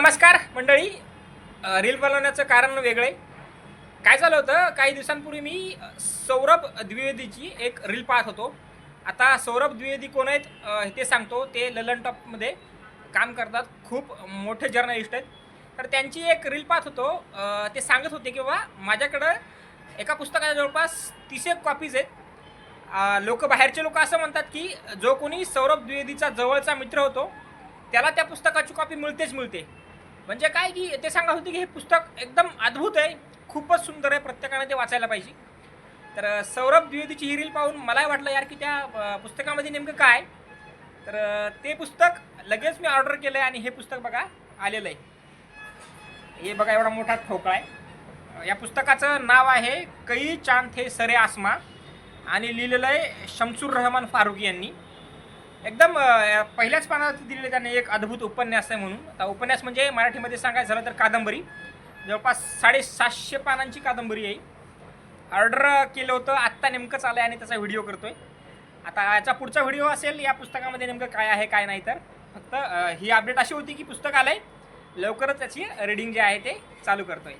नमस्कार मंडळी. रील बनवण्याचं कारण वेगळे. काय झालं होतं, काही दिवसांपूर्वी मी सौरभ द्विवेदीची एक रील पाहत होतो. आता सौरभ द्विवेदी कोण आहेत ते सांगतो. ते ललन टॉपमध्ये काम करतात, खूप मोठे जर्नलिस्ट आहेत. तर त्यांची एक रील पाहत होतो. ते सांगत होते की बाबा माझ्याकडं एका पुस्तकाच्या जवळपास 30 कॉपीज आहेत. बाहेरचे लोक असं म्हणतात की जो कोणी सौरभ द्विवेदीचा जवळचा मित्र होतो त्याला त्या पुस्तकाची कॉपी मिळतेच मिळते. म्हणजे काय की ते सांगत होते की हे पुस्तक एकदम अद्भुत आहे, खूपच सुंदर आहे, प्रत्येकाने ते वाचायला पाहिजे. तर सौरभ द्विवेदीची ही रील पाहून मलाही वाटलं यार की त्या पुस्तकामध्ये नेमकं काय. तर ते पुस्तक लगेच मी ऑर्डर केलं आहे आणि हे पुस्तक बघा आलेलं आहे. हे बघा एवढा मोठा ठोकळा आहे. या पुस्तकाचं नाव आहे कई चांद थे सरे आसमा आणि लिहिलेलं आहे शमसुर रहमान फारुकी यांनी. एकदम पहिल्याच पानात दिलेलं त्याने एक अद्भुत उपन्यास आहे म्हणून. आता उपन्यास म्हणजे मराठीमध्ये सांगायचं झालं तर कादंबरी. जवळपास 750 पानांची कादंबरी आहे. ऑर्डर केलं होतं, आत्ता नेमकंच आलं आहे आणि त्याचा व्हिडिओ करतो आहे. आता याचा पुढचा व्हिडिओ असेल या पुस्तकामध्ये नेमकं काय आहे काय नाही. तर फक्त ही अपडेट अशी होती की पुस्तक आलं आहे, लवकरच त्याची रीडिंग जे आहे ते चालू करतो आहे.